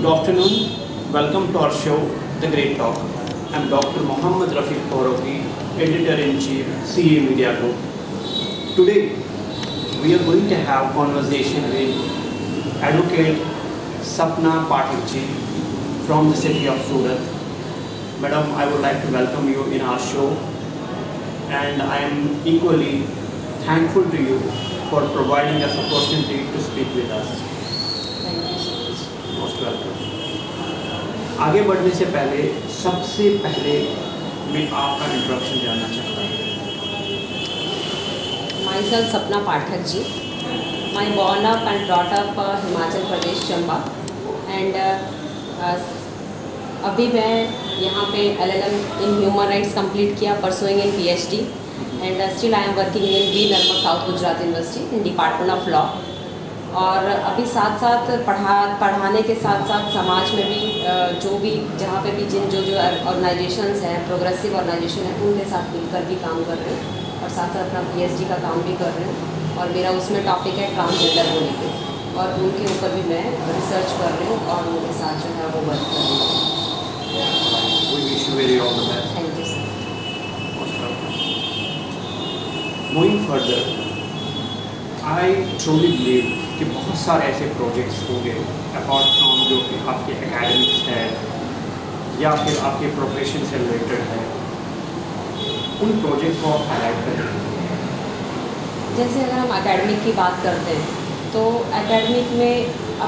Good afternoon. Welcome to our show, The Great Talk. I'm Dr. Mohammad Rafiq Faruqi, Editor-in-Chief, CA Media Group. Today, we are going to have a conversation with Advocate Sapna Pathak ji from the city of Surat. Madam, I would like to welcome you in our show, and I am equally thankful to you for providing us opportunity to speak with us. Thank you so much. Most welcome. आगे बढ़ने से पहले सबसे पहले मैं आपका introduction जानना चाहता हूँ. Myself Sapna Pathak ji. I born up and brought up Himachal Pradesh Chamba and अभी मैं यहाँ पे LLM in Human Rights complete किया, pursuing in PhD and still I am working in B Narmak South Gujarat University in Department of Law. और अभी साथ साथ पढ़ाने के साथ साथ समाज में भी जो भी जहाँ पे भी जो ऑर्गेनाइजेशंस हैं, प्रोग्रेसिव ऑर्गेनाइजेशन है, उनके साथ मिलकर भी काम कर रहे हैं और साथ साथ अपना PhD का काम भी कर रहे हैं. और मेरा उसमें टॉपिक है ट्रांसजेंडर को लेकर और उनके ऊपर भी मैं रिसर्च कर रही हूँ और उनके साथ जो है वो वर्क कर रही हूँ. Thank you sir. Moving further, I truly believe कि बहुत सारे ऐसे प्रोजेक्ट्स होंगे अपार्ट फ्रॉम जो कि आपके एकेडमिक्स है या फिर आपके प्रोफेशन से रिलेटेड है, उन प्रोजेक्ट को आप हाईलाइट करें. जैसे अगर हम एकेडमिक की बात करते हैं तो एकेडमिक में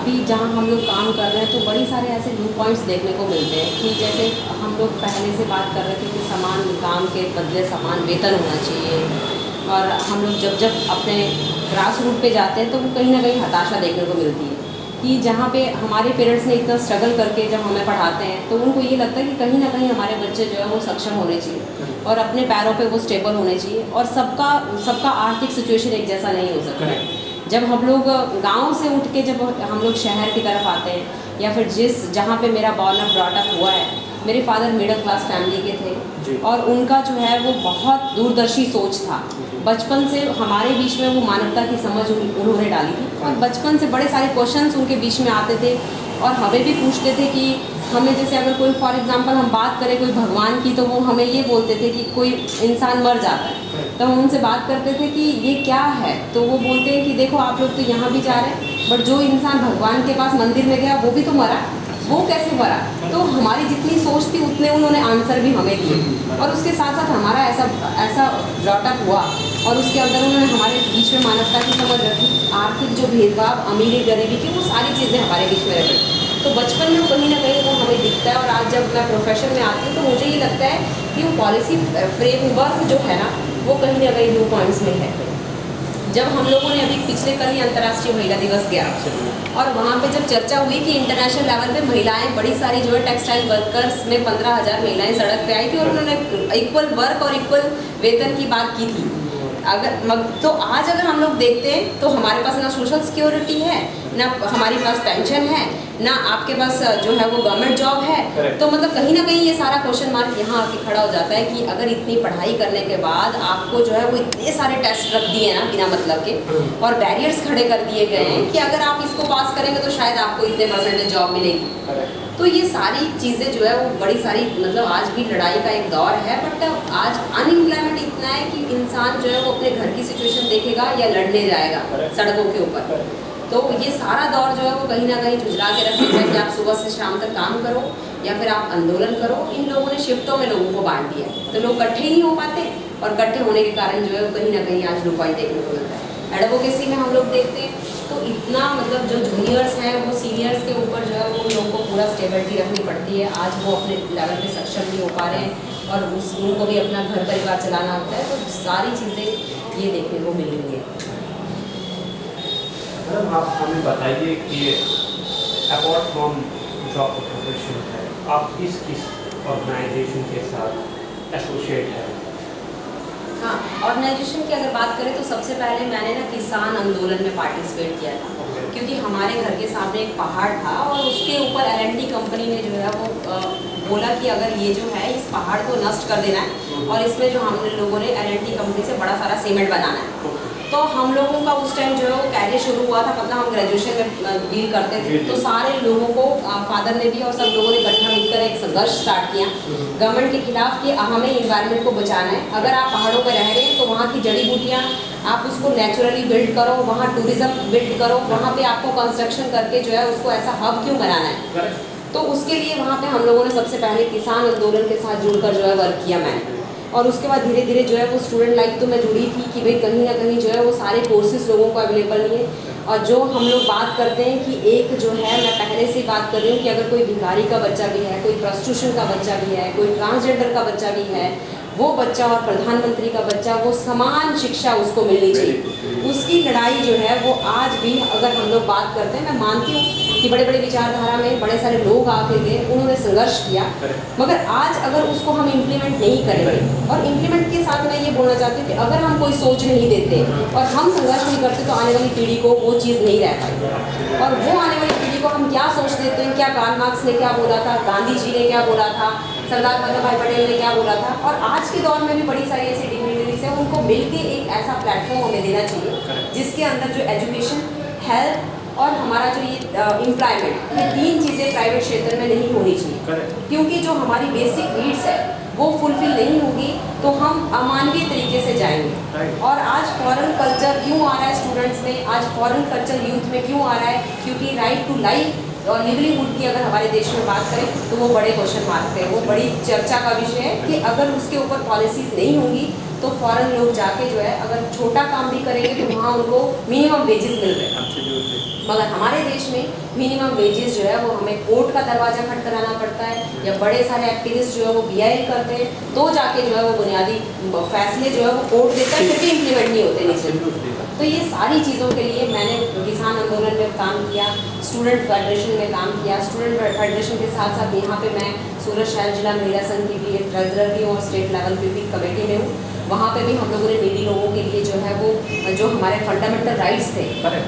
अभी जहाँ हम लोग काम कर रहे हैं तो बड़ी सारे ऐसे व्यू पॉइंट्स देखने को मिलते हैं कि जैसे हम लोग पहले से बात कर रहे थे कि समान काम के बदले समान वेतन होना चाहिए. और हम लोग जब अपने ग्रास रूट पे जाते हैं तो वो कहीं ना कहीं हताशा देखने को मिलती है कि जहाँ पे हमारे पेरेंट्स ने इतना स्ट्रगल करके जब हमें पढ़ाते हैं तो उनको ये लगता है कि कहीं ना कहीं हमारे बच्चे जो है वो सक्षम होने चाहिए और अपने पैरों पे वो स्टेबल होने चाहिए. और सबका आर्थिक सिचुएशन एक जैसा नहीं हो सकता है. जब हम लोग गाँव से उठ के जब हम लोग शहर की तरफ आते हैं या फिर जहाँ पे मेरा बॉर्न अप ब्रॉट अप हुआ है, मेरे फादर मिडिल क्लास फैमिली के थे और उनका जो है वो बहुत दूरदर्शी सोच था. बचपन से हमारे बीच में वो मानवता की समझ उन्होंने डाली थी और बचपन से बड़े सारे क्वेश्चंस उनके बीच में आते थे और हमें भी पूछते थे कि हमें जैसे अगर कोई फॉर एग्जांपल हम बात करें कोई भगवान की तो वो हमें ये बोलते थे कि कोई इंसान मर जाता है तो हम उनसे बात करते थे कि ये क्या है, तो वो बोलते हैं कि देखो आप लोग तो यहाँ भी जा रहे हैं बट जो इंसान भगवान के पास मंदिर में गया वो भी तो मरा, वो कैसे मरा. तो हमारी जितनी सोच थी उतने उन्होंने आंसर भी हमें दिए और उसके साथ साथ हमारा ऐसा ब्रॉटअप हुआ और उसके अंदर उन्होंने हमारे बीच में मानवता की समझ रखी. आर्थिक जो भेदभाव, अमीरी गरीबी की, वो सारी चीज़ें हमारे बीच में रखी. तो बचपन में कहीं ना कहीं वो हमें दिखता है और आज जब मैं प्रोफेशन में आती हूँ तो मुझे ये लगता है कि वो पॉलिसी फ्रेमवर्क जो है ना वो कहीं ना कहीं 2 पॉइंट्स में है. जब हम लोगों ने अभी पिछले कल ही अंतर्राष्ट्रीय महिला दिवस गया और वहाँ पे जब चर्चा हुई कि इंटरनेशनल लेवल पे महिलाएं बड़ी सारी जो है टेक्सटाइल वर्कर्स में 15,000 महिलाएं सड़क पे आई थी और उन्होंने इक्वल वर्क और इक्वल वेतन की बात की थी. तो आज अगर हम लोग देखते हैं तो हमारे पास ना सोशल सिक्योरिटी है, ना हमारे पास पेंशन है, ना आपके पास जो है वो गवर्नमेंट जॉब है. तो मतलब कहीं ना कहीं ये सारा क्वेश्चन मार्क यहाँ आके खड़ा हो जाता है कि अगर इतनी पढ़ाई करने के बाद आपको जो है वो इतने सारे टेस्ट रख दिए ना बिना मतलब के और बैरियर्स खड़े कर दिए गए हैं कि अगर आप इसको पास करेंगे तो शायद आपको इतने परसेंटेज जॉब मिलेगी. तो ये सारी चीज़ें जो है वो बड़ी सारी मतलब आज भी लड़ाई का एक दौर है. बट आज अनएम्प्लॉयमेंट इतना है कि इंसान जो है वो अपने घर की सिचुएशन देखेगा या लड़ने जाएगा सड़कों के ऊपर. तो ये सारा दौर जो है वो कहीं ना कहीं झुझला के रख देता है कि आप सुबह से शाम तक काम करो या फिर आप आंदोलन करो. इन लोगों ने शिफ्टों में लोगों को बांट दिया तो लोग इकट्ठे ही नहीं हो पाते और इकट्ठे होने के कारण जो है वो कहीं ना कहीं आज 2 पॉइंट देखने को मिलता है. एडवोकेसी में हम लोग देखते हैं तो इतना मतलब जो जूनियर्स हैं वो सीनियर्स के ऊपर जो है वो उन लोगों को पूरा स्टेबिलिटी रखनी पड़ती है. आज वो अपने लेवल पे सक्षम नहीं हो पा रहे हैं और उनको भी अपना घर परिवार चलाना होता है. तो सारी चीज़ें ये देखने को मिल रही है. मैडम आप हमें बताइए कि अपार्ट फ्रॉम जॉब प्रोफेशन है आप किस ऑर्गेनाइजेशन के साथ एसोसिएट है? हाँ, ऑर्गेनाइजेशन की अगर बात करें तो सबसे पहले मैंने ना किसान आंदोलन में पार्टिसिपेट किया था क्योंकि हमारे घर के सामने एक पहाड़ था और उसके ऊपर L&T कंपनी ने जो है वो बोला कि अगर ये जो है इस पहाड़ को नष्ट कर देना है और इसमें जो हम लोगों ने L&T कंपनी से बड़ा सारा सीमेंट बनाना है. तो हम लोगों का उस टाइम जो है वो कैरियर शुरू हुआ था, मतलब हम ग्रेजुएशन में डील करते थे, तो सारे लोगों को फादर ने भी और सब लोगों ने इकट्ठा मिलकर एक संघर्ष स्टार्ट किया गवर्नमेंट के खिलाफ कि हमें इन्वायरमेंट को बचाना है। अगर आप पहाड़ों पर रह रहे हैं तो वहाँ की जड़ी बूटियाँ आप उसको नेचुरली बिल्ड करो, वहाँ टूरिज्म बिल्ड करो, वहाँ पे आपको कंस्ट्रक्शन करके जो है उसको ऐसा हब क्यों बनाना है। तो उसके लिए वहाँ पे हम लोगों ने सबसे पहले किसान आंदोलन के साथ जुड़कर जो है वर्क किया मैंने, और उसके बाद धीरे धीरे जो है वो स्टूडेंट लाइफ तो मैं जुड़ी थी कि भाई कहीं ना कहीं जो है वो सारे कोर्सेज लोगों को अवेलेबल नहीं है। और जो हम लोग बात करते हैं कि एक जो है, मैं पहले से बात कर रही हूँ कि अगर कोई भिखारी का बच्चा भी है, कोई प्रोस्टिट्यूशन का बच्चा भी है, कोई ट्रांसजेंडर का बच्चा भी है, वो बच्चा और प्रधानमंत्री का बच्चा, वो समान शिक्षा उसको मिलनी चाहिए। उसकी लड़ाई जो है वो आज भी अगर हम लोग बात करते हैं, मैं मानती हूँ कि बड़े बड़े विचारधारा में बड़े सारे लोग आके गए, उन्होंने संघर्ष किया, मगर आज अगर उसको हम इम्प्लीमेंट नहीं करेंगे, और इम्प्लीमेंट के साथ मैं ये बोलना चाहती हूँ कि अगर हम कोई सोच नहीं देते और हम संघर्ष नहीं करते तो आने वाली पीढ़ी को वो चीज़ नहीं रह पाएगी। और वो आने वाली पीढ़ी को हम क्या सोच देते हैं, क्या कार्ल मार्क्स ने क्या बोला था, गांधी जी ने क्या बोला था, सरदार वल्लभ भाई पटेल ने क्या बोला था, और आज के दौर में भी बड़ी सारी ऐसी डिग्निटरीज हैं, उनको मिलके एक ऐसा प्लेटफॉर्म हमें देना चाहिए जिसके अंदर जो एजुकेशन, हेल्थ और हमारा जो ये एम्प्लॉयमेंट, ये तीन चीज़ें प्राइवेट क्षेत्र में नहीं होनी चाहिए, क्योंकि जो हमारी बेसिक नीड्स है वो फुलफिल नहीं होगी तो हम अमानवीय तरीके से जाएंगे। और आज फॉरेन कल्चर क्यों आ रहा है स्टूडेंट्स में, आज फॉरेन कल्चर यूथ में क्यों आ रहा है, क्योंकि राइट टू लाइफ और लिवलीहुड की अगर हमारे देश में बात करें तो वो बड़े क्वेश्चन मार्क पे, वो बड़ी चर्चा का विषय है कि अगर उसके ऊपर पॉलिसीज़ नहीं होंगी तो फॉरेन लोग जाके जो है अगर छोटा काम भी करेंगे तो वहाँ उनको मिनिमम वेजेस मिल रहे हैं, मगर हमारे देश में मिनिमम वेजेस जो है वो हमें कोर्ट का दरवाज़ा खटखटाना पड़ता है, या बड़े सारे एक्टिविस्ट जो है वो BIL करते हैं तो जाके जो है वो बुनियादी फैसले जो है वो कोर्ट देता है, फिर भी इम्प्लीमेंट नहीं होते नीचे। तो ये सारी चीज़ों के लिए मैंने किसान आंदोलन में काम किया, स्टूडेंट फेडरेशन में काम किया, स्टूडेंट फेडरेशन के साथ साथ यहाँ पे मैं सूरत शहर जिला महिला संघ की भी एक ट्रेजरर भी हूँ और स्टेट लेवल पे भी कमेटी में हूँ। वहाँ पे भी हम लोगों ने नीडी लोगों के लिए जो है वो जो हमारे फंडामेंटल राइट्स थे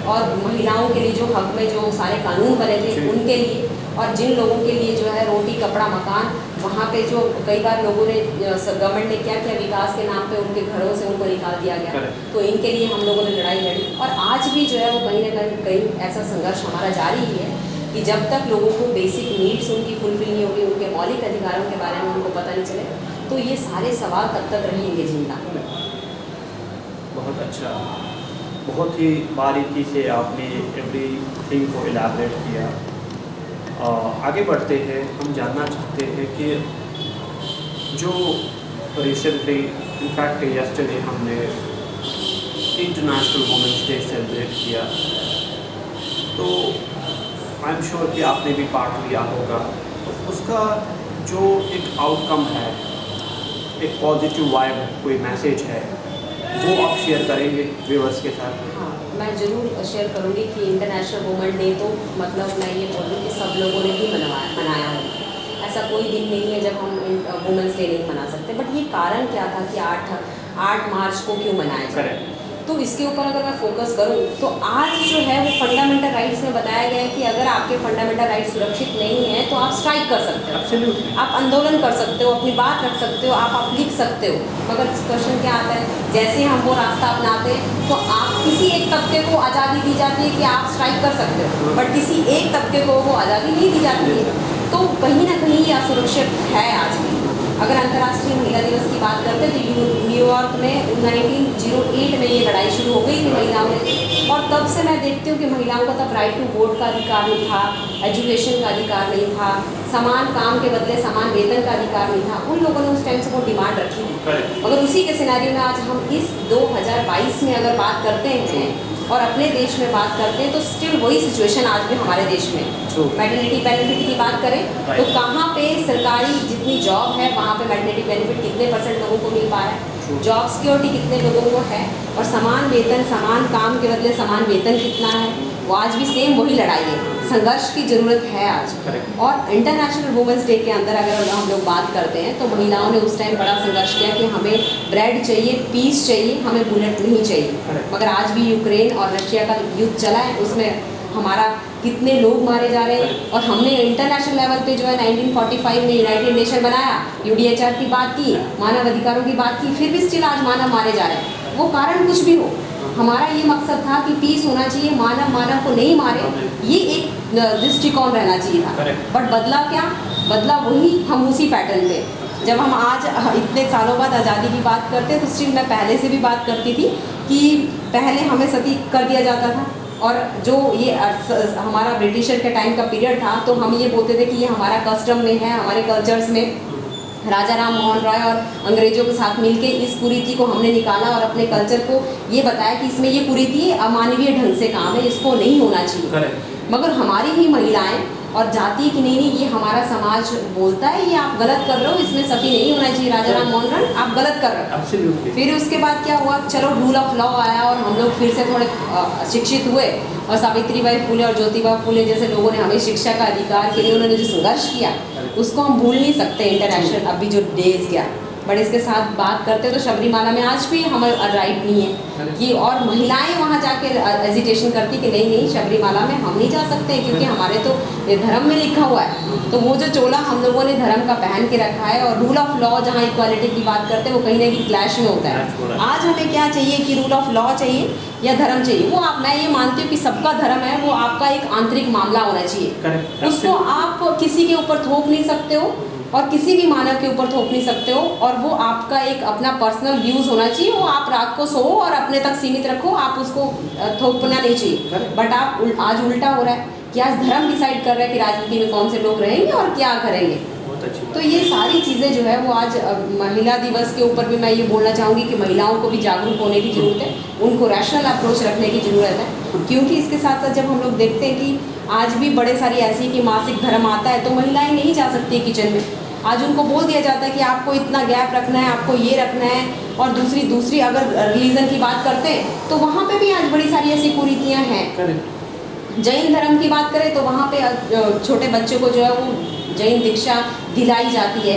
और महिलाओं के लिए जो हक में जो सारे कानून बने थे उनके लिए, और जिन लोगों के लिए जो है रोटी कपड़ा मकान, वहाँ पे जो कई बार लोगों ने गवर्नमेंट ने क्या किया, विकास के नाम पे उनके घरों से उनको निकाल दिया गया, तो इनके लिए हम लोगों ने लड़ाई लड़ी। और आज भी जो है वो कहीं ना कहीं ऐसा संघर्ष हमारा जारी ही है कि जब तक लोगों को बेसिक नीड्स उनकी फुलफिल नहीं होगी, उनके मौलिक अधिकारों के बारे में उनको पता नहीं चले, तो ये सारे सवाल तब तक रहेंगे जिंदा। बहुत अच्छा, बहुत ही बारीकी से आपने एवरीथिंग को इलाबरेट किया। आगे बढ़ते हैं, हम जानना चाहते हैं कि जो रिसेंटली इनफैक्ट यस्टरडे हमने इंटरनेशनल वुमेन्स डे सेलिब्रेट किया, तो आई एम श्योर कि आपने भी पार्ट लिया होगा, तो उसका जो एक आउटकम है, एक पॉजिटिव वाइब, कोई मैसेज है, वो आप शेयर करेंगे व्यूअर्स के साथ? हाँ, मैं ज़रूर शेयर करूँगी कि इंटरनेशनल वुमेन डे तो मतलब मैं ये बोलूँ कि सब लोगों ने ही मनाया है, ऐसा कोई दिन नहीं है जब हम वुमेन्स डे नहीं मना सकते। बट ये कारण क्या था कि 8 मार्च को क्यों मनाया जाए, तो इसके ऊपर अगर मैं फोकस करूँ तो आज जो है वो फंडामेंटल राइट्स में बताया गया है कि अगर आपके फंडामेंटल राइट्स सुरक्षित नहीं है तो आप स्ट्राइक कर सकते हो, आप आंदोलन कर सकते हो, अपनी बात रख सकते हो, आप लिख सकते हो। मगर क्वेश्चन क्या आता है, जैसे हम वो रास्ता अपनाते हैं तो आप किसी एक तबके को आज़ादी दी जाती है कि आप स्ट्राइक कर सकते हो, बट किसी एक तबके को वो आज़ादी नहीं दी जाती है, तो कहीं ना कहीं ये असुरक्षित है आज भी। अगर अंतर्राष्ट्रीय महिला दिवस की बात करते हैं तो न्यूयॉर्क में 1908 में ये लड़ाई शुरू हो गई थी महिलाओं ने, और तब से मैं देखती हूँ कि महिलाओं को तब राइट टू वोट का अधिकार नहीं था, एजुकेशन का अधिकार नहीं था, समान काम के बदले समान वेतन का अधिकार नहीं था। उन लोगों ने उस टाइम से वो डिमांड रखी थी, मगर उसी के सिनेरियो में आज हम इस 2022 में अगर बात करते हैं और अपने देश में बात करते हैं तो स्टिल वही सिचुएशन आज भी हमारे देश में। मैटरनिटी बेनिफिट की बात करें तो कहाँ पे सरकारी जितनी जॉब है वहाँ पे मैटरनिटी बेनिफिट कितने % लोगों को मिल पा रहा है, जॉब सिक्योरिटी कितने लोगों को है, और समान वेतन समान काम के बदले समान वेतन कितना है, वो आज भी सेम वही लड़ाई है। संघर्ष की ज़रूरत है आज। और इंटरनेशनल वुमेंस डे के अंदर अगर हम लोग बात करते हैं तो महिलाओं ने उस टाइम बड़ा संघर्ष किया कि हमें ब्रेड चाहिए, पीस चाहिए, हमें बुलेट नहीं चाहिए। मगर आज भी यूक्रेन और रशिया का युद्ध चला है, उसमें हमारा कितने लोग मारे जा रहे हैं, और हमने इंटरनेशनल लेवल पे जो है 1945 में यूनाइटेड नेशन बनाया, UDHR की बात की, मानव अधिकारों की बात की, फिर भी स्टिल आज मानव मारे जा रहे हैं। वो कारण कुछ भी हो, हमारा ये मकसद था कि पीस होना चाहिए, मानव मानव को नहीं मारे, ये एक दृष्टिकोण रहना चाहिए था। बट बदला क्या? बदला वही, हम उसी पैटर्न पे। जब हम आज इतने सालों बाद आज़ादी की बात करते हैं तो स्टिल मैं पहले से भी बात करती थी कि पहले हमें सती कर दिया जाता था, और जो ये हमारा ब्रिटिशर के टाइम का पीरियड था तो हम ये बोलते थे कि ये हमारा कस्टम में है, हमारे कल्चर्स में। राजा राम मोहन राय और अंग्रेजों के साथ मिलके इस कुरीति को हमने निकाला और अपने कल्चर को ये बताया कि इसमें ये कुरीति अमानवीय ढंग से काम है, इसको नहीं होना चाहिए। मगर हमारी ही महिलाएं और जाति की नहीं, ये हमारा समाज बोलता है ये आप गलत कर रहे हो, इसमें सती नहीं होना चाहिए, राजा राम मोहन राय आप गलत कर रहे हो। फिर उसके बाद क्या हुआ, चलो रूल ऑफ लॉ आया और हम लोग फिर से थोड़े शिक्षित हुए, और सावित्रीबाई फुले और ज्योतिबा फुले जैसे लोगों ने हमें शिक्षा का अधिकार के लिए उन्होंने जो संघर्ष किया उसको हम भूल नहीं सकते इंटरनेशनल अभी जो डेज गया। बट इसके साथ बात करते तो शबरीमाला में आज भी हमें राइट नहीं है कि, और महिलाएं वहाँ जाके एजिटेशन करती कि नहीं नहीं शबरीमाला में हम नहीं जा सकते क्योंकि हमारे तो ये धर्म में लिखा हुआ है। तो वो जो चोला हम लोगों ने धर्म का पहन के रखा है, और रूल ऑफ लॉ जहाँ इक्वालिटी की बात करते हैं वो कहीं ना कहीं क्लैश में होता है। आज हमें क्या चाहिए कि रूल ऑफ लॉ चाहिए या धर्म चाहिए, वो आप, मैं ये मानती हूँ कि सबका धर्म है, वो आपका एक आंतरिक मामला होना चाहिए, उसको आप किसी के ऊपर थोप नहीं सकते हो और किसी भी मानव के ऊपर थोप नहीं सकते हो, और वो आपका एक अपना पर्सनल व्यूज़ होना चाहिए। वो आप रात को सो और अपने तक सीमित रखो, आप उसको थोपना नहीं चाहिए। बट आप आज उल्टा हो रहा है कि आज धर्म डिसाइड कर रहा है कि राजनीति में कौन से लोग रहेंगे और क्या करेंगे। तो ये सारी चीज़ें जो है वो आज महिला दिवस के ऊपर भी मैं ये बोलना चाहूँगी कि महिलाओं को भी जागरूक होने की ज़रूरत है, उनको रैशनल अप्रोच रखने की ज़रूरत है। क्योंकि इसके साथ साथ जब हम लोग देखते हैं कि आज भी बड़े सारी ऐसी कि मासिक धर्म आता है तो महिलाएं नहीं जा सकती किचन में। आज उनको बोल दिया जाता है कि आपको इतना गैप रखना है, आपको ये रखना है। और दूसरी अगर रिलीजन की बात करते हैं तो वहाँ पे भी आज बड़ी सारी ऐसी कुरीतियाँ हैं। जैन धर्म की बात करें तो वहाँ पे छोटे बच्चों को जो है वो जैन दीक्षा दिलाई जाती है,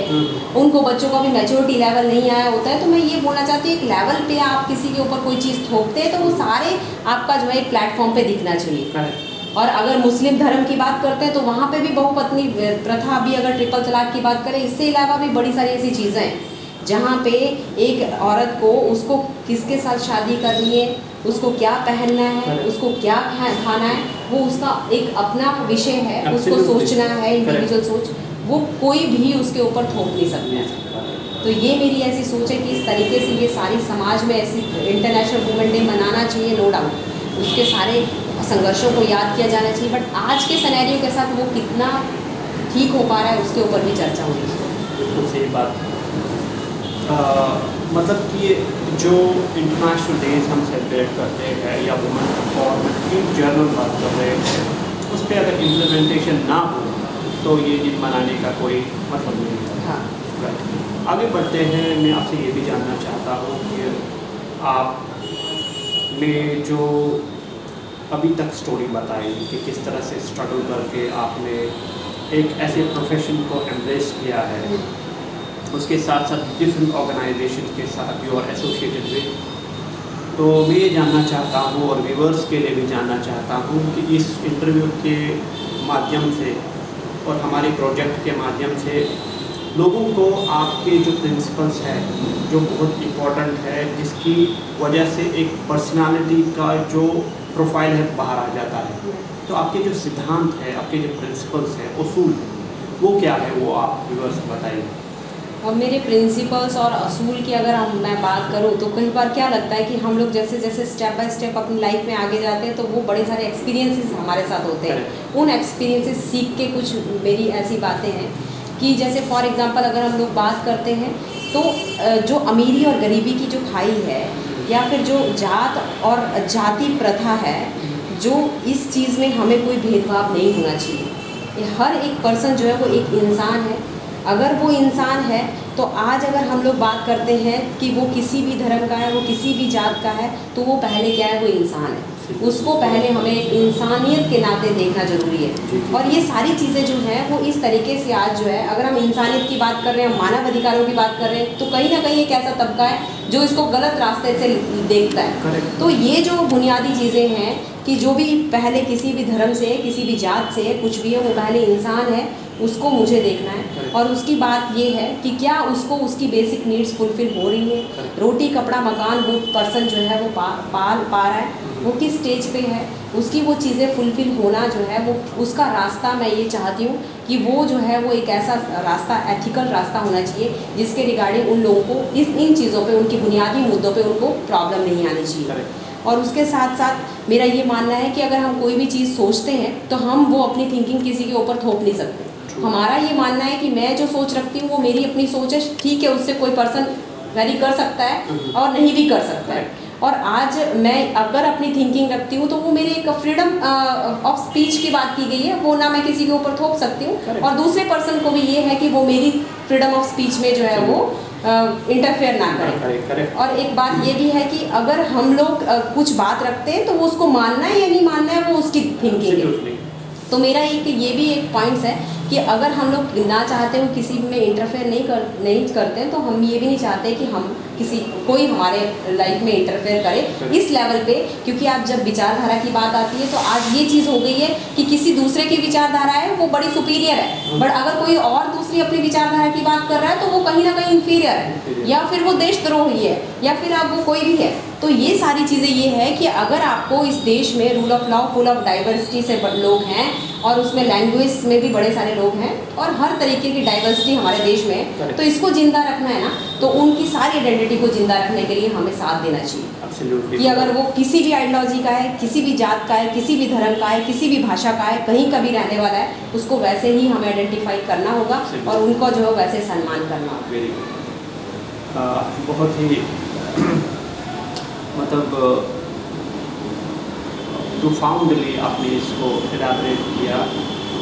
उनको बच्चों का भी मैच्योरिटी लेवल नहीं आया होता है। तो मैं ये बोलना चाहती हूँ एक लेवल पे आप किसी के ऊपर कोई चीज़ थोपते हैं तो वो सारे आपका जो है एक प्लेटफॉर्म पे दिखना चाहिए। और अगर मुस्लिम धर्म की बात करते हैं तो वहाँ पे भी बहुपत्नी प्रथा, भी अगर ट्रिपल तलाक की बात करें, इससे अलावा भी बड़ी सारी ऐसी चीज़ें हैं जहाँ पे एक औरत को उसको किसके साथ शादी करनी है, उसको क्या पहनना है, उसको क्या खाना है, वो उसका एक अपना विषय है, उसको सोचना है, इंडिविजुअल सोच, वो कोई भी उसके ऊपर थोप नहीं सकता है। तो ये मेरी ऐसी सोच है कि इस तरीके से ये सारी समाज में ऐसी इंटरनेशनल वुमेन डे मनाना चाहिए, नो डाउट, उसके सारे संघर्षों को याद किया जाना चाहिए। बट आज के सिनेरियो के साथ वो कितना ठीक हो पा रहा है उसके ऊपर भी चर्चा होनी चाहिए। बिल्कुल सही बात। मतलब कि जो इंटरनेशनल डेज हम सेलिब्रेट करते हैं या वुमेन एम्पावरमेंट की जनरल बात कर रहे हैं, उस पर अगर इम्प्लीमेंटेशन ना हो तो ये दिन मनाने का कोई मतलब नहीं है। हाँ। आगे बढ़ते हैं, मैं आपसे ये भी जानना चाहता हूँ कि आपने जो अभी तक स्टोरी बताई कि किस तरह से स्ट्रगल करके आपने एक ऐसे प्रोफेशन को एम्ब्रेस किया है, उसके साथ साथ डिफरेंट ऑर्गेनाइजेशन के साथ यू आर एसोसिएटेड विद, तो मैं ये जानना चाहता हूँ और व्यूअर्स के लिए भी जानना चाहता हूँ कि इस इंटरव्यू के माध्यम से और हमारे प्रोजेक्ट के माध्यम से लोगों को आपके जो प्रिंसिपल्स हैं जो बहुत इम्पोर्टेंट है, जिसकी वजह से एक पर्सनालिटी का जो प्रोफाइल है बाहर आ जाता है, तो आपके जो सिद्धांत है, आपके जो प्रिंसिपल्स हैं, उसूल, वो क्या है, वो आप व्यूअर्स बताइए। और मेरे प्रिंसिपल्स और असूल की अगर मैं बात करूं तो कई बार क्या लगता है कि हम लोग जैसे जैसे स्टेप बाय स्टेप अपनी लाइफ में आगे जाते हैं तो वो बड़े सारे एक्सपीरियंसेस हमारे साथ होते हैं। उन एक्सपीरियंसेस सीख के कुछ मेरी ऐसी बातें हैं कि जैसे फॉर एग्जांपल अगर हम लोग बात करते हैं तो जो अमीरी और गरीबी की जो खाई है या फिर जो जात और जाति प्रथा है, जो इस चीज़ में हमें कोई भेदभाव नहीं होना चाहिए। हर एक पर्सन जो है वो एक इंसान है। अगर वो इंसान है तो आज अगर हम लोग बात करते हैं कि वो किसी भी धर्म का है, वो किसी भी जात का है, तो वो पहले क्या है, वो इंसान है। उसको पहले हमें इंसानियत के नाते देखना जरूरी है। और ये सारी चीज़ें जो हैं वो इस तरीके से आज जो है, अगर हम इंसानियत की बात कर रहे हैं, मानव अधिकारों की बात कर रहे हैं, तो कहीं ना कहीं एक ऐसा तबका है जो इसको गलत रास्ते से देखता है। तो ये जो बुनियादी चीज़ें हैं कि जो भी पहले किसी भी धर्म से, किसी भी जात से कुछ भी है, वो पहले इंसान है उसको मुझे देखना है। और उसकी बात ये है कि क्या उसको उसकी बेसिक नीड्स फुलफिल हो रही है, रोटी कपड़ा मकान वो पर्सन जो है वो पा रहा है, वो किस स्टेज पे है, उसकी वो चीज़ें फुलफिल होना जो है वो उसका रास्ता मैं ये चाहती हूँ कि वो जो है वो एक ऐसा रास्ता, एथिकल रास्ता होना चाहिए जिसके रिगार्डिंग उन लोगों को इन चीज़ों पे, उनकी बुनियादी मुद्दों पे उनको प्रॉब्लम नहीं आनी चाहिए। और उसके साथ साथ मेरा ये मानना है कि अगर हम कोई भी चीज़ सोचते हैं तो हम वो अपनी थिंकिंग किसी के ऊपर थोप नहीं सकते। हमारा ये मानना है कि मैं जो सोच रखती हूँ वो मेरी अपनी सोच है, ठीक है, उससे कोई पर्सन वेरी कर सकता है और नहीं भी कर सकता है। और आज मैं अगर अपनी थिंकिंग रखती हूँ तो वो मेरी एक फ्रीडम ऑफ स्पीच की बात की गई है, वो ना मैं किसी के ऊपर थोप सकती हूँ और दूसरे पर्सन को भी ये है कि वो मेरी फ्रीडम ऑफ स्पीच में जो है वो इंटरफेयर ना करें। और एक बात ये भी है कि अगर हम लोग कुछ बात रखते हैं तो वो उसको मानना है या नहीं मानना है वो उसकी थिंकिंग है। तो मेरा ये भी एक पॉइंट्स है कि अगर हम लोग ना चाहते हो किसी में इंटरफेयर नहीं करते हैं तो हम ये भी नहीं चाहते कि हम कोई हमारे लाइफ में इंटरफेयर करे इस लेवल पे। क्योंकि आप जब विचारधारा की बात आती है तो आज ये चीज़ हो गई है कि किसी दूसरे की विचारधारा है वो बड़ी सुपीरियर है, बट अगर कोई और दूसरी अपनी विचारधारा की बात कर रहा है तो वो कहीं ना कहीं इंफीरियर है, या फिर वो देशद्रोही है, या फिर अब वो कोई भी है। तो ये सारी चीज़ें ये है कि अगर आपको इस देश में rule of law, full of diversity से लोग हैं और उसमें लैंग्वेज में भी बड़े सारे लोग हैं और हर तरीके की डाइवर्सिटी हमारे देश में है, तो इसको जिंदा रखना है ना, तो उनकी सारी आइडेंटिटी को जिंदा रखने के लिए हमें साथ देना चाहिए। कि अगर वो किसी भी आइडियोलॉजी का है, किसी भी जात का है, किसी भी धर्म का है, किसी भी भाषा का है, कहीं का भी रहने वाला है, उसको वैसे ही हमें आइडेंटिफाई करना होगा और उनको जो है वैसे सम्मान करना होगा। बहुत ही मतलब प्रोफाउंडली आपने इसको एलाबरेट किया।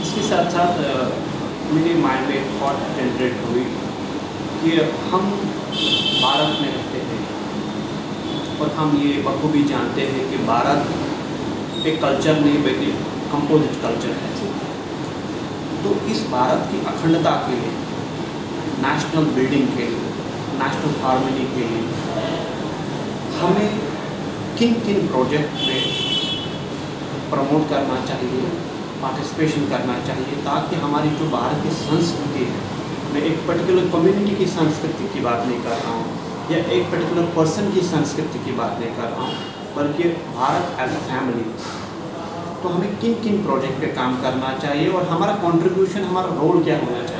इसके साथ साथ मेरे माइंड में एक थॉट जनरेट हुई कि हम भारत में रहते हैं और हम ये बखूबी जानते हैं कि भारत एक कल्चर नहीं बल्कि कंपोजिट कल्चर है। तो इस भारत की अखंडता के लिए, नेशनल बिल्डिंग के लिए, नेशनल हार्मनी के लिए हमें किन किन प्रोजेक्ट में प्रमोट करना चाहिए, पार्टिसिपेशन करना चाहिए, ताकि हमारी जो भारत की संस्कृति है, मैं एक पर्टिकुलर कम्युनिटी की संस्कृति की बात नहीं कर रहा हूँ या एक पर्टिकुलर पर्सन की संस्कृति की बात नहीं कर रहा हूँ, बल्कि भारत एज अ फैमिली, तो हमें किन किन प्रोजेक्ट पे काम करना चाहिए और हमारा कंट्रीब्यूशन, हमारा रोल क्या होना चाहिए।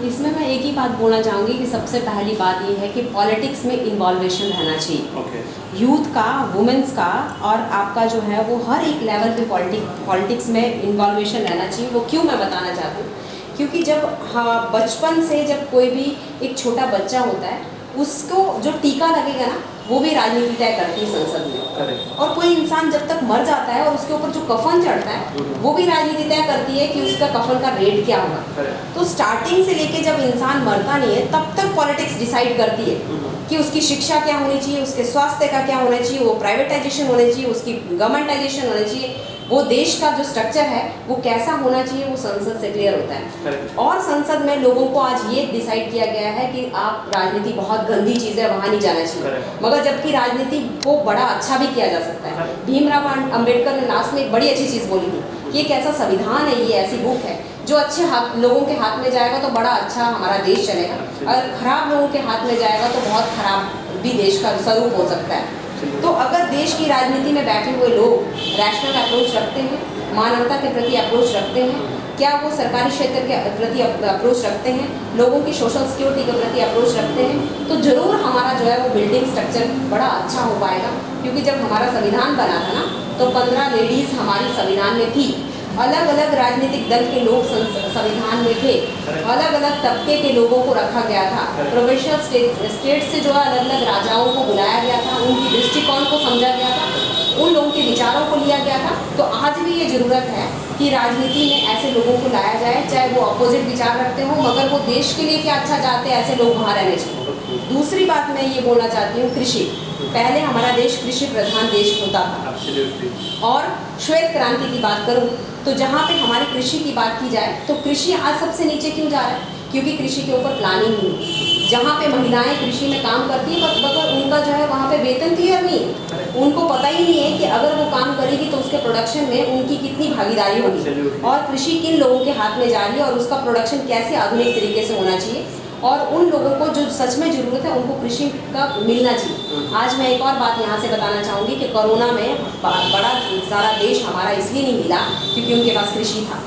इसमें मैं एक ही बात बोलना चाहूँगी कि सबसे पहली बात ये है कि पॉलिटिक्स में इन्वॉल्वेशन रहना चाहिए। यूथ का, वुमेंस का और आपका जो है वो हर एक लेवल पे पॉलिटिक्स में इन्वॉल्वेशन रहना चाहिए। वो क्यों मैं बताना चाहती हूँ, क्योंकि जब बचपन से जब कोई भी एक छोटा बच्चा होता है उसको जो टीका लगेगा ना वो भी राजनीति तय करती है संसद में। और कोई इंसान जब तक मर जाता है और उसके ऊपर जो कफन चढ़ता है वो भी राजनीति तय करती है कि उसका कफन का रेट क्या होगा। तो स्टार्टिंग से लेके जब इंसान मरता नहीं है तब तक पॉलिटिक्स डिसाइड करती है कि उसकी शिक्षा क्या होनी चाहिए, उसके स्वास्थ्य का क्या होना चाहिए, वो प्राइवेटाइजेशन होना चाहिए, उसकी गवर्नमेंटाइजेशन होना चाहिए, वो देश का जो स्ट्रक्चर है वो कैसा होना चाहिए, वो संसद से क्लियर होता है। और संसद में लोगों को आज ये डिसाइड किया गया है कि आप राजनीति बहुत गंदी चीज़ है, वहाँ नहीं जाना चाहिए, मगर जबकि राजनीति को बड़ा अच्छा भी किया जा सकता है। भीमराव अंबेडकर ने लास्ट में एक बड़ी अच्छी चीज़ बोली थी कि एक ऐसा संविधान है, ये ऐसी बुक है जो अच्छे लोगों के हाथ में जाएगा तो बड़ा अच्छा हमारा देश चलेगा, अगर खराब लोगों के हाथ में जाएगा तो बहुत खराब भी देश का स्वरूप हो सकता है। तो अगर देश की राजनीति में बैठे हुए लोग रैशनल अप्रोच रखते हैं, मानवता के प्रति अप्रोच रखते हैं, क्या वो सरकारी क्षेत्र के प्रति अप्रोच रखते हैं, लोगों की सोशल सिक्योरिटी के प्रति अप्रोच रखते हैं, तो ज़रूर हमारा जो है वो बिल्डिंग स्ट्रक्चर बड़ा अच्छा हो पाएगा। क्योंकि जब हमारा संविधान बना था ना तो 15 लेडीज़ हमारी संविधान में थी, अलग अलग राजनीतिक दल के लोग संविधान में थे, अलग अलग तबके के लोगों को रखा गया था, प्रोविंशियल स्टेट से जो अलग अलग राजाओं को बुलाया गया था, उनकी दृष्टिकोण को समझा गया था, उन लोगों के विचारों को लिया गया था। तो आज भी ये ज़रूरत है कि राजनीति में ऐसे लोगों को लाया जाए, चाहे वो अपोजिट विचार रखते हो मगर वो देश के लिए क्या अच्छा चाहते हैं, ऐसे लोग वहाँ रहने चाहिए। दूसरी बात मैं ये बोलना चाहती हूँ, कृषि। पहले हमारा देश कृषि प्रधान देश होता था और श्वेत क्रांति की बात करूँ तो जहाँ पे हमारी कृषि की बात की जाए तो कृषि आज सबसे नीचे क्यों जा रहा है, क्योंकि कृषि के ऊपर प्लानिंग नहीं है। जहाँ पे महिलाएं कृषि में काम करती है मगर उनका उनका जो है वहाँ पे वेतन क्लियर नहीं है, उनको पता ही नहीं है कि अगर वो काम करेगी तो उसके प्रोडक्शन में उनकी कितनी भागीदारी होगी और कृषि किन लोगों के हाथ में जा रही है और उसका प्रोडक्शन कैसे आधुनिक तरीके से होना चाहिए और उन लोगों को जो सच में ज़रूरत है उनको कृषि का मिलना चाहिए। आज मैं एक और बात यहाँ से बताना चाहूँगी कि कोरोना में बड़ा सारा देश हमारा इसलिए नहीं मिला क्योंकि उनके पास कृषि था।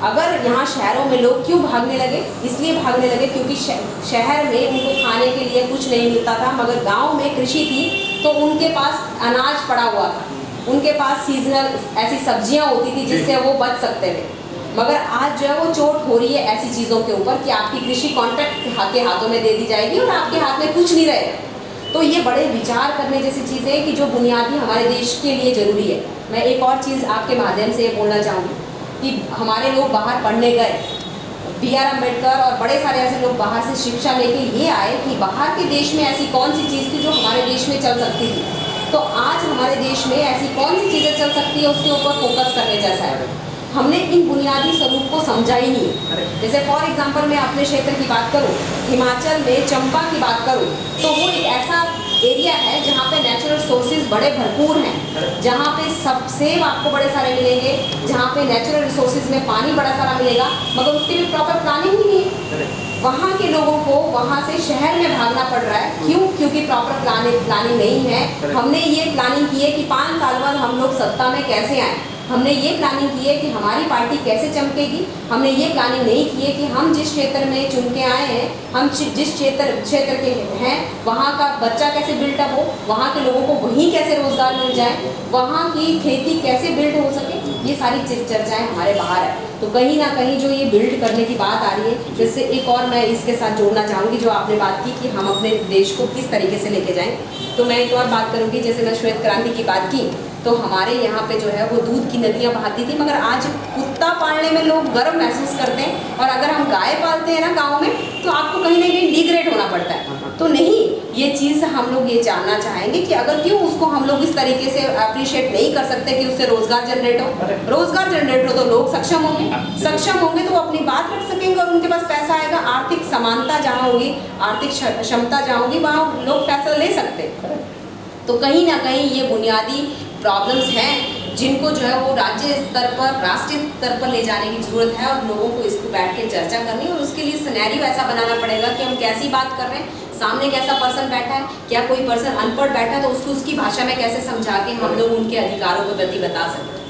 अगर यहाँ शहरों में लोग क्यों भागने लगे, इसलिए भागने लगे क्योंकि शहर में उनको खाने के लिए कुछ नहीं मिलता था, मगर गांव में कृषि थी तो उनके पास अनाज पड़ा हुआ था, उनके पास सीजनल ऐसी सब्जियां होती थी जिससे वो बच सकते थे। मगर आज जो है वो चोट हो रही है ऐसी चीज़ों के ऊपर कि आपकी कृषि कॉन्ट्रैक्ट के हाथों में दे दी जाएगी और आपके हाथ में कुछ नहीं रहेगा। तो ये बड़े विचार करने जैसी चीज़ है कि जो बुनियादी हमारे देश के लिए ज़रूरी है। मैं एक और चीज़ आपके माध्यम से ये बोलना चाहूँगी कि हमारे लोग बाहर पढ़ने गए, B.R. अम्बेडकर और बड़े सारे ऐसे लोग बाहर से शिक्षा लेके ये आए कि बाहर के देश में ऐसी कौन सी चीज़ थी जो हमारे देश में चल सकती थी, तो आज हमारे देश में ऐसी कौन सी चीज़ें चल सकती है उसके ऊपर फोकस करने जैसा है। हमने इन बुनियादी स्वरूप को समझा ही नहीं। जैसे फॉर एग्जांपल मैं अपने क्षेत्र की बात करूं, हिमाचल में चंबा की बात करूं, तो वो एक ऐसा एरिया है जहाँ पे नेचुरल रिसोर्सेज बड़े भरपूर हैं, जहाँ पे सब सेब आपको बड़े सारे मिलेंगे, जहाँ पे नेचुरल रिसोर्सेज में पानी बड़ा सारा मिलेगा, मगर उसके लिए प्रॉपर प्लानिंग ही नहीं है। वहाँ के लोगों को वहाँ से शहर में भागना पड़ रहा है। क्यों? क्योंकि प्रॉपर प्लानिंग नहीं है। हमने ये प्लानिंग की है कि 5 साल बाद हम लोग सत्ता में कैसे आए, हमने ये प्लानिंग की है कि हमारी पार्टी कैसे चमकेगी, हमने ये प्लानिंग नहीं की है कि हम जिस क्षेत्र में चुन के आए हैं, हम जिस क्षेत्र के हैं वहाँ का बच्चा कैसे बिल्टअप हो, वहाँ के लोगों को वहीं कैसे रोजगार मिल जाए, वहाँ की खेती कैसे बिल्ड हो सके, ये सारी चर्चाएं हमारे बाहर है। तो कहीं ना कहीं जो ये बिल्ड करने की बात आ रही है, जैसे एक और मैं इसके साथ जोड़ना चाहूँगी जो आपने बात की कि हम अपने देश को किस तरीके से लेके जाएं, तो मैं एक और बात करूँगी। जैसे मैं श्वेत क्रांति की बात की तो हमारे यहाँ पे जो है वो दूध की नदियाँ बहाती थी, मगर आज कुत्ता पालने में लोग गर्व महसूस करते हैं और अगर हम गाय पालते हैं ना गाँव में तो आपको कहीं ना कहीं डिग्रेड होना पड़ता है। तो नहीं, ये चीज़ हम लोग ये जानना चाहेंगे कि अगर क्यों उसको हम लोग इस तरीके से अप्रिशिएट नहीं कर सकते कि उससे रोजगार जनरेट हो। रोजगार जनरेट हो तो लोग सक्षम होंगे तो वो अपनी बात रख सकेंगे और उनके पास पैसा आएगा। आर्थिक समानता जहाँ होगी, आर्थिक क्षमता जहाँ होगी, वहाँ लोग पैसा ले सकते। तो कहीं ना कहीं ये बुनियादी प्रॉब्लम्स हैं जिनको जो है वो राज्य स्तर पर, राष्ट्रीय स्तर पर ले जाने की ज़रूरत है और लोगों को इसको बैठ के चर्चा करनी और उसके लिए सिनेरियो ऐसा बनाना पड़ेगा कि हम कैसी बात कर रहे हैं, सामने कैसा पर्सन बैठा है, क्या कोई पर्सन अनपढ़ बैठा है तो उसको उसकी भाषा में कैसे समझा के हम लोग उनके अधिकारों के प्रति बता सकते।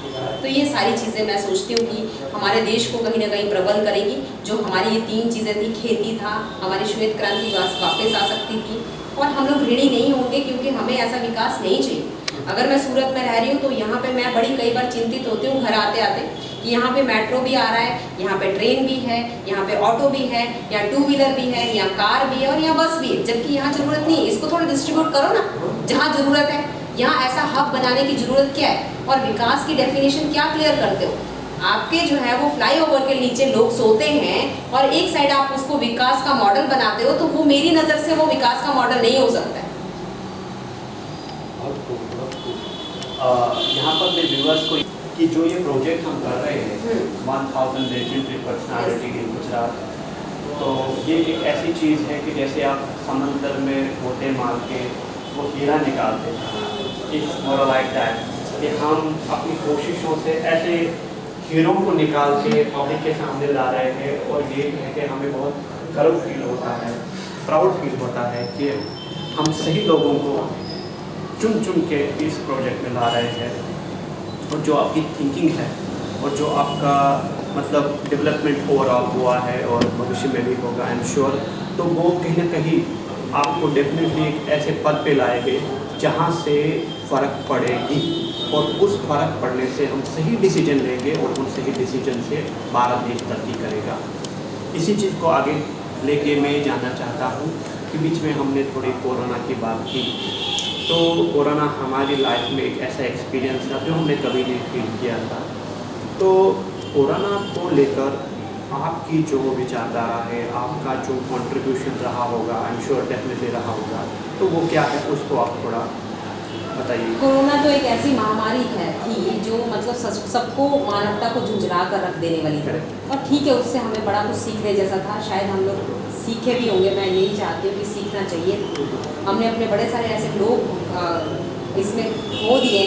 तो ये सारी चीज़ें मैं सोचती हूँ कि हमारे देश को कहीं ना कहीं प्रबल करेगी। जो हमारी ये 3 चीज़ें थी, खेती था, हमारी श्वेत क्रांति वापस आ सकती थी और हम लोग ऋणी नहीं होंगे क्योंकि हमें ऐसा विकास नहीं चाहिए। अगर मैं सूरत में रह रही हूँ तो यहाँ पे मैं बड़ी कई बार चिंतित होती हूँ घर आते आते कि यहाँ पे मेट्रो भी आ रहा है, यहाँ पे ट्रेन भी है, यहाँ पे ऑटो भी है, यहाँ 2 व्हीलर भी है, यहाँ कार भी है और यहाँ बस भी है, जबकि यहाँ ज़रूरत नहीं है। इसको थोड़ा डिस्ट्रीब्यूट करो ना जहाँ ज़रूरत है। यहाँ ऐसा हब बनाने की ज़रूरत क्या है और विकास की डेफिनेशन क्या क्लियर करते हो? आपके जो है वो फ्लाईओवर के नीचे लोग सोते हैं और एक साइड आप उसको विकास का मॉडल बनाते हो, तो वो मेरी नज़र से वो विकास का मॉडल नहीं हो सकता है। यहाँ पर मैं व्यूअर्स को कि जो ये प्रोजेक्ट हम कर रहे हैं 1000 लेजेंडरी पर्सनालिटी इन गुजरात, तो ये एक ऐसी चीज़ है कि जैसे आप समंदर में गोते मार के वो हीरा निकालते हैं, इट्स मोर लाइक दैट कि हम अपनी कोशिशों से ऐसे हीरों को निकाल के पब्लिक के सामने ला रहे हैं और ये है कि हमें बहुत गर्व फील होता है, प्राउड फील होता है कि हम सही लोगों को चुन के इस प्रोजेक्ट में ला रहे हैं और जो आपकी थिंकिंग है और जो आपका मतलब डेवलपमेंट ओवरऑल हुआ है और भविष्य में भी होगा आई एम श्योर, तो वो कहीं ना कहीं आपको डेफिनेटली एक ऐसे पद पे लाएंगे जहाँ से फ़र्क पड़ेगी और उस फ़र्क पड़ने से हम सही डिसीजन लेंगे और उन सही डिसीजन से भारत देश तरक्की करेगा। इसी चीज़ को आगे लेके मैं ये जानना चाहता हूँ कि बीच में हमने थोड़ी कोरोना की बात की, तो कोरोना हमारी लाइफ में एक ऐसा एक्सपीरियंस था जो हमने कभी नहीं फील किया था। तो कोरोना को लेकर आपकी जो विचारधारा है, आपका जो कंट्रीब्यूशन रहा होगा, आई एम श्योर डेफिनेटली रहा होगा, तो वो क्या है उसको आप थोड़ा बताइए। कोरोना तो एक ऐसी महामारी है थी जो मतलब सबको मानवता को झुंझला कर रख देने वाली थी और ठीक है, उससे हमें बड़ा कुछ सीखने जैसा था। शायद हम लोग सीखे भी होंगे, मैं यही चाहती हूँ कि सीखना चाहिए। हमने अपने बड़े सारे ऐसे लोग इसमें खो दिए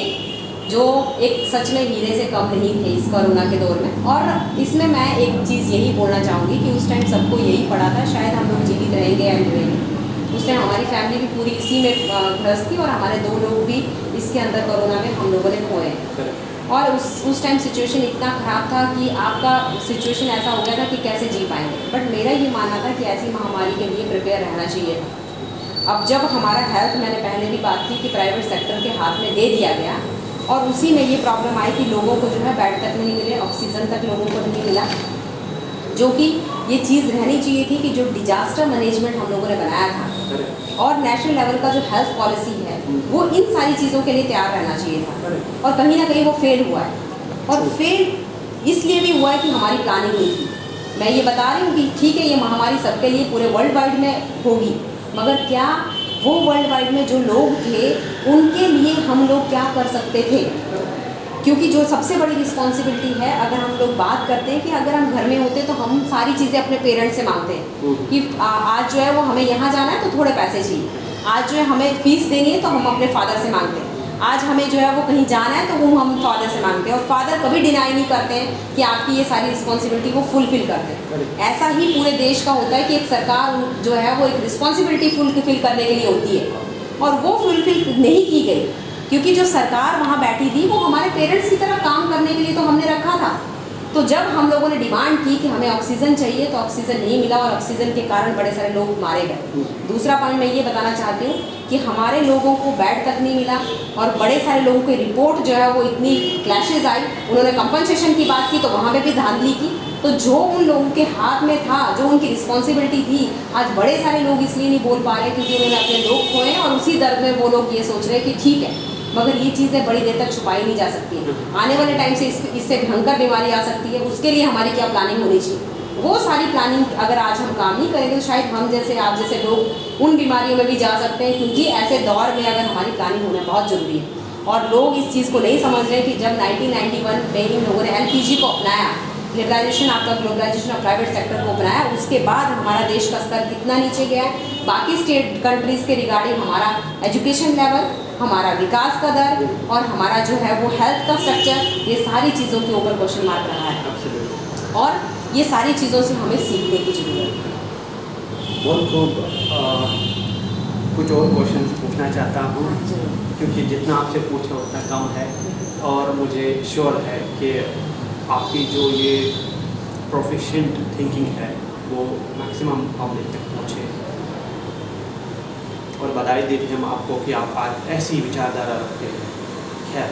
जो एक सच में हीरे से कम नहीं थे इस कोरोना के दौर में। और इसमें मैं एक चीज़ यही बोलना चाहूँगी कि उस टाइम सबको यही पड़ा था, शायद हम लोग जीवित रहेंगे या नहीं रहेंगे। उस टाइम हमारी फैमिली भी पूरी इसी में ग्रस्त थी और हमारे 2 लोग भी इसके अंदर कोरोना में हम लोगों ने खोए। और उस टाइम सिचुएशन इतना ख़राब था कि आपका सिचुएशन ऐसा हो गया था कि कैसे जी पाएंगे। बट मेरा ये मानना था कि ऐसी महामारी के लिए प्रिपेयर रहना चाहिए था। अब जब हमारा हेल्थ, मैंने पहले भी बात की कि प्राइवेट सेक्टर के हाथ में दे दिया गया और उसी में ये प्रॉब्लम आई कि लोगों को जो है बेड तक नहीं मिले, ऑक्सीजन तक लोगों को नहीं मिला, जो कि ये चीज़ रहनी चाहिए थी कि जो डिजास्टर मैनेजमेंट हम लोगों ने बनाया था और नेशनल लेवल का जो हेल्थ पॉलिसी है वो इन सारी चीज़ों के लिए तैयार रहना चाहिए था। और कहीं ना कहीं वो फेल हुआ है। और फेल इसलिए भी हुआ है कि हमारी प्लानिंग नहीं थी। मैं ये बता रही हूँ कि ठीक है, ये महामारी सबके लिए पूरे वर्ल्ड वाइड में होगी, मगर क्या वो वर्ल्ड वाइड में जो लोग थे उनके लिए हम लोग क्या कर सकते थे? क्योंकि जो सबसे बड़ी रिस्पॉन्सिबिलिटी है, अगर हम लोग बात करते हैं कि अगर हम घर में होते तो हम सारी चीज़ें अपने पेरेंट्स से मांगते हैं कि आज जो है वो हमें यहाँ जाना है तो थोड़े पैसे चाहिए, आज जो है हमें फीस देनी है तो हम अपने फादर से मांगते हैं, आज हमें जो है वो कहीं जाना है तो वो हम फादर से मांगते हैं। और फादर कभी डिनाई नहीं करते हैं कि आपकी ये सारी रिस्पॉन्सिबिलिटी वो फुलफिल करते हैं। ऐसा ही पूरे देश का होता है कि एक सरकार जो है वो एक रिस्पॉन्सिबिलिटी फुलफिल करने के लिए होती है और वो फुलफिल नहीं की गई, क्योंकि जो सरकार वहाँ बैठी थी वो हमारे पेरेंट्स की तरह काम करने के लिए तो हमने रखा था। तो जब हम लोगों ने डिमांड की कि हमें ऑक्सीजन चाहिए तो ऑक्सीजन नहीं मिला और ऑक्सीजन के कारण बड़े सारे लोग मारे गए। दूसरा पॉइंट मैं ये बताना चाहती हूँ कि हमारे लोगों को बेड तक नहीं मिला और बड़े सारे लोगों की रिपोर्ट जो है वो इतनी क्लैशेज आई। उन्होंने कंपनसेशन की बात की तो वहाँ पे भी धांधली की। तो जो उन लोगों के हाथ में था, जो उनकी रिस्पॉन्सिबिलिटी थी, आज बड़े सारे लोग इसलिए नहीं बोल पा रहे क्योंकि उन्होंने अपने लोग खोए और उसी दर्द में वो लोग ये सोच रहे हैं कि ठीक है, मगर ये चीज़ें बड़ी देर तक छुपाई नहीं जा सकती हैं। आने वाले टाइम से इससे भयंकर बीमारी आ सकती है, उसके लिए हमारी क्या प्लानिंग होनी चाहिए? वो सारी प्लानिंग अगर आज हम काम नहीं करेंगे तो शायद हम जैसे आप जैसे लोग उन बीमारियों में भी जा सकते हैं, क्योंकि ऐसे दौर में अगर हमारी प्लानिंग होना बहुत ज़रूरी है। और लोग इस चीज़ को नहीं समझ रहे कि जब 1991 में इन लोगों ने LPG को अपनाया, लिबरलाइजेशन आपका ग्लोबलाइजेशन ऑफ प्राइवेट सेक्टर को अपनाया, उसके बाद हमारा देश का स्तर कितना नीचे गया है। बाकी स्टेट कंट्रीज़ के रिगार्डिंग हमारा एजुकेशन लेवल, हमारा विकास का दर और हमारा जो है वो हेल्थ का स्ट्रक्चर, ये सारी चीज़ों के ऊपर क्वेश्चन मार्क रहा है और ये सारी चीज़ों से हमें सीखने की जरूरत है। बहुत खूब। कुछ और क्वेश्चन पूछना चाहता हूँ क्योंकि जितना आपसे पूछा उतना कम है और मुझे श्योर है कि आपकी जो ये प्रोफिशिएंट थिंकिंग है वो मैक्सिमम पब्लिक तक पहुँचे और बधाई देते हैं हम आपको कि आप आज ऐसी विचारधारा रखते हैं। खैर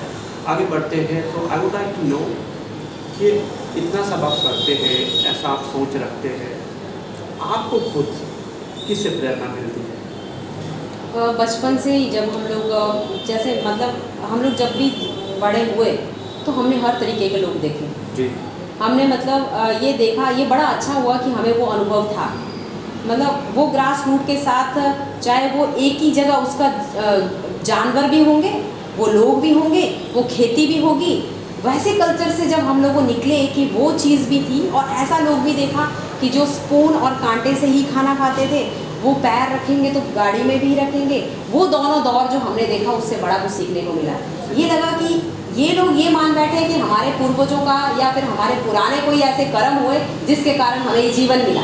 आगे बढ़ते हैं तो I would like to know कि इतना सब आप करते हैं, ऐसा आप सोच रखते हैं, आपको खुद किससे प्रेरणा मिलती है? बचपन से ही जब हम लोग जैसे मतलब हम लोग जब भी बड़े हुए तो हमने हर तरीके के लोग देखे जी। हमने मतलब ये देखा, ये बड़ा अच्छा हुआ कि हमें वो अनुभव था। मतलब वो ग्रास रूट के साथ चाहे वो एक ही जगह उसका जानवर भी होंगे, वो लोग भी होंगे, वो खेती भी होगी, वैसे कल्चर से जब हम लोग निकले कि वो चीज़ भी थी। और ऐसा लोग भी देखा कि जो स्पून और कांटे से ही खाना खाते थे वो पैर रखेंगे तो गाड़ी में भी रखेंगे। वो दोनों दौर जो हमने देखा उससे बड़ा कुछ सीखने को मिला। ये लगा कि ये लोग ये मान बैठे हैं कि हमारे पूर्वजों का या फिर हमारे पुराने कोई ऐसे कर्म हुए जिसके कारण हमें ये जीवन मिला।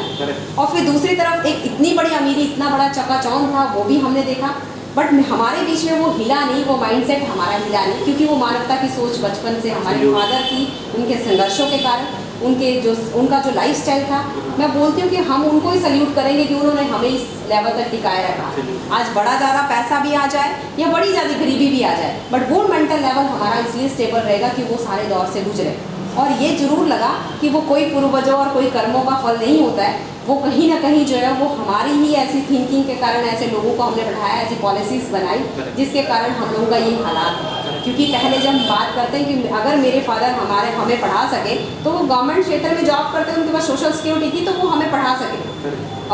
और फिर दूसरी तरफ एक इतनी बड़ी अमीरी, इतना बड़ा चकाचौंध था, वो भी हमने देखा। बट हमारे बीच में वो हिला नहीं, वो माइंडसेट हमारा हिला नहीं, क्योंकि वो मानवता की सोच बचपन से हमारे फादर की, उनके संघर्षों के कारण, उनका जो लाइफस्टाइल था। मैं बोलती हूँ कि हम उनको ही सल्यूट करेंगे कि उन्होंने हमें इस लेवल तक टिकाए रखा। आज बड़ा ज़्यादा पैसा भी आ जाए या बड़ी ज़्यादा गरीबी भी आ जाए, बट वो मेंटल लेवल हमारा इसलिए स्टेबल रहेगा कि वो सारे दौर से गुजरे। और ये जरूर लगा कि वो कोई पूर्वजों और कोई कर्मों का फल नहीं होता है, वो कहीं ना कहीं जो है वो हमारी ही ऐसी थिंकिंग के कारण ऐसे लोगों को हमने बढ़ाया, ऐसी पॉलिसीज़ बनाई जिसके कारण हम लोगों का ये हालात है। क्योंकि पहले जब हम बात करते हैं कि अगर मेरे फादर हमें पढ़ा सके तो वो गवर्नमेंट क्षेत्र में जॉब करते हैं, उनके पास सोशल सिक्योरिटी थी तो वो हमें पढ़ा सके।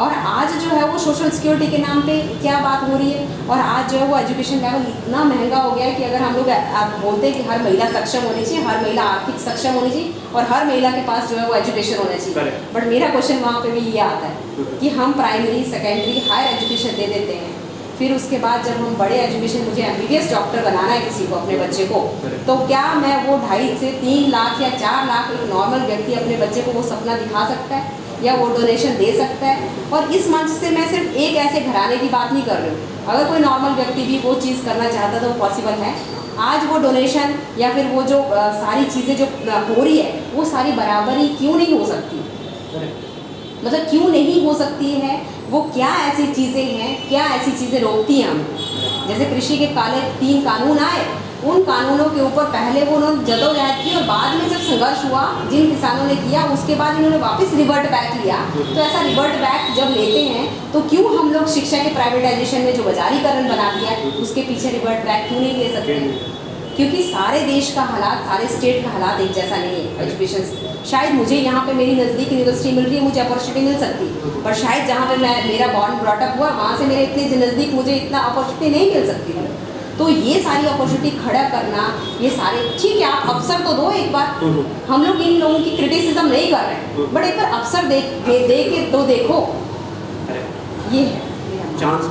और आज जो है वो सोशल सिक्योरिटी के नाम पे क्या बात हो रही है, और आज जो है वो एजुकेशन लेवल इतना महंगा हो गया है कि अगर हम लोग आप बोलते हैं कि हर महिला सक्षम होनी चाहिए, हर महिला आर्थिक सक्षम होनी चाहिए और हर महिला के पास जो है वो एजुकेशन होना चाहिए, बट मेरा क्वेश्चन वहाँ पे भी ये आता है कि हम प्राइमरी, सेकेंडरी, हायर एजुकेशन दे देते हैं, फिर उसके बाद जब हम बड़े एजुकेशन, मुझे MBBS डॉक्टर बनाना है किसी को, अपने बच्चे को, तो क्या मैं वो 2.5 से 3 लाख या 4 लाख एक नॉर्मल व्यक्ति अपने बच्चे को वो सपना दिखा सकता है या वो डोनेशन दे सकता है? और इस मंच से मैं सिर्फ एक ऐसे घराने की बात नहीं कर रही हूँ, अगर कोई नॉर्मल व्यक्ति भी वो चीज़ करना चाहता तो वो पॉसिबल है। आज वो डोनेशन या फिर वो जो सारी चीज़ें जो हो रही है वो सारी बराबरी क्यों नहीं हो सकती, मतलब क्यों नहीं हो सकती है? वो क्या ऐसी चीज़ें हैं, क्या ऐसी चीज़ें रोकती हैं हमें? जैसे कृषि के काले 3 कानून आए, उन कानूनों के ऊपर पहले वो उन्होंने जदोजहद की और बाद में जब संघर्ष हुआ जिन किसानों ने किया, उसके बाद इन्होंने वापस रिवर्ट बैक लिया। तो ऐसा रिवर्ट बैक जब लेते हैं तो क्यों हम लोग शिक्षा के प्राइवेटाइजेशन में जो बाजारीकरण बना दिया है उसके पीछे रिवर्ट बैक क्यों नहीं ले सकते? क्योंकि सारे देश का हालात, सारे स्टेट का हालात एक जैसा नहीं है एजुकेशन। शायद मुझे यहाँ पे मेरी नज़दीक यूनिवर्सिटी मिल रही है, मुझे अपॉर्चुनिटी मिल सकती है, पर शायद जहाँ पे मेरा बॉर्न ब्रॉटअप हुआ वहाँ से मेरे इतने नज़दीक मुझे इतना अपॉर्चुनिटी नहीं मिल सकती है। तो ये सारी अपॉर्चुनिटी खड़ा करना, ये सारे ठीक है, आप अवसर तो दो एक बार, हम लोग इन लोगों की क्रिटिसिज्म नहीं कर रहे हैं, बट एक बार अवसर दे के तो देखो। ये है चांस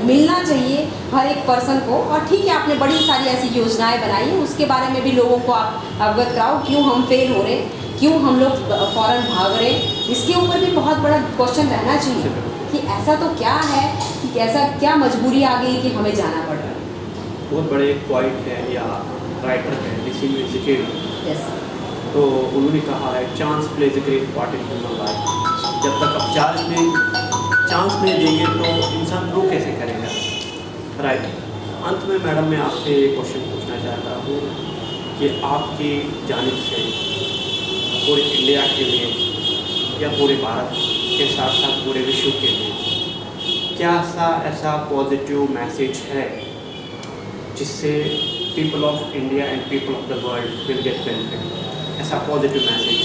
मिलना चाहिए हर एक पर्सन को। और ठीक है, आपने बड़ी सारी ऐसी योजनाएं बनाई हैं, उसके बारे में भी लोगों को आप अवगत कराओ, क्यों हम फेल हो रहे, क्यों हम लोग फौरन भाग रहे, इसके ऊपर भी बहुत बड़ा क्वेश्चन रहना चाहिए कि ऐसा तो क्या है, कि ऐसा क्या मजबूरी आ गई कि हमें जाना पड़ रहा है। बहुत बड़े पोइट है या राइटर है yes. तो उन्होंने कहा है chance plays a great part in human life. जब तक आप चांस नहीं देंगे तो इंसान ग्रो कैसे करेगा, राइट। अंत में मैडम मैं आपसे एक क्वेश्चन पूछना चाहता हूँ कि आपकी जानिब से पूरे इंडिया के लिए या पूरे भारत के साथ साथ पूरे विश्व के लिए क्या ऐसा पॉजिटिव मैसेज है जिससे people of India and people of the world will get benefit, ऐसा पॉजिटिव मैसेज?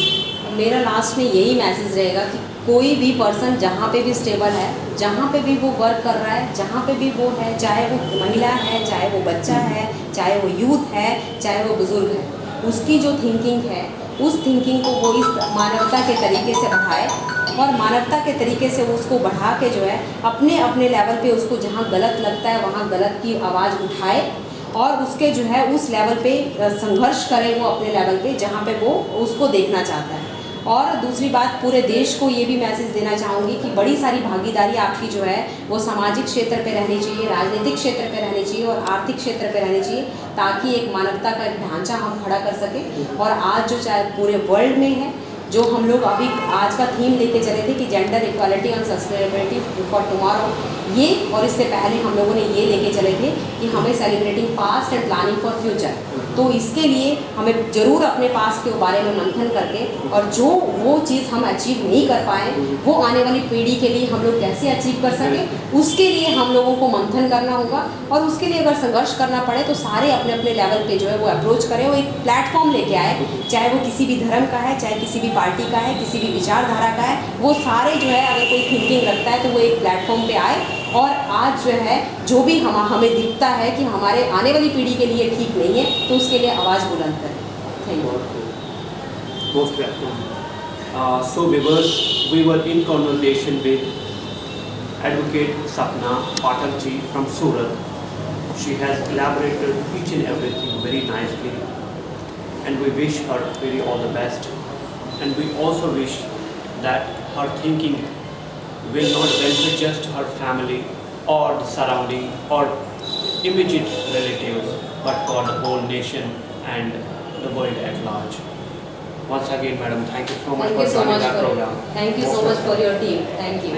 मेरा लास्ट में यही मैसेज रहेगा कि कोई भी पर्सन जहाँ पे भी स्टेबल है, जहाँ पे भी वो वर्क कर रहा है, जहाँ पे भी वो है, चाहे वो महिला है, चाहे वो बच्चा है, चाहे वो यूथ है, चाहे वो बुज़ुर्ग है, उसकी जो थिंकिंग है उस थिंकिंग को वो इस मानवता के तरीके से बढ़ाए और मानवता के तरीके से उसको बढ़ा के जो है अपने अपने लेवल पे उसको जहाँ गलत लगता है वहाँ गलत की आवाज़ उठाए और उसके जो है उस लेवल पे संघर्ष करे वो अपने लेवल पे जहाँ पे वो उसको देखना चाहता है। और दूसरी बात, पूरे देश को ये भी मैसेज देना चाहूँगी कि बड़ी सारी भागीदारी आपकी जो है वो सामाजिक क्षेत्र पे रहनी चाहिए, राजनीतिक क्षेत्र पे रहनी चाहिए और आर्थिक क्षेत्र पे रहनी चाहिए, ताकि एक मानवता का एक ढांचा हम खड़ा कर सकें। और आज जो चाहे पूरे वर्ल्ड में है, जो हम लोग अभी आज का थीम लेके चले थे कि gender equality and sustainability for tomorrow, ये और इससे पहले हम लोगों ने ये लेके चले थे कि हमें celebrating past and planning for future. तो इसके लिए हमें ज़रूर अपने पास्ट के बारे में मंथन करके और जो वो चीज़ हम अचीव नहीं कर पाए वो आने वाली पीढ़ी के लिए हम लोग कैसे अचीव कर सकें, उसके लिए हम लोगों को मंथन करना होगा। और उसके लिए अगर संघर्ष करना पड़े तो सारे अपने अपने लेवल पे जो है वो अप्रोच करें, वो एक प्लेटफॉर्म लेके आए, चाहे वो किसी भी धर्म का है, चाहे किसी भी पार्टी का है, किसी भी विचारधारा का है, वो सारे जो है अगर कोई थिंकिंग रखता है तो वो एक प्लेटफॉर्म पे आए। और आज जो है जो भी हमें दिखता है कि हमारे आने वाली पीढ़ी के लिए ठीक नहीं है तो उसके लिए आवाज़ बुलंद करें। Thank you. Most welcome. So we were in conversation with Advocate Sapna Pathak ji from Surat. She has elaborated each and everything very nicely, and we wish her very all the best. And we also wish that her thinking will not benefit just her family or the surrounding or immediate relatives, but for the whole nation and the world at large. Once again, madam, thank you so much for joining our program. Thank you so much for your team. Thank you.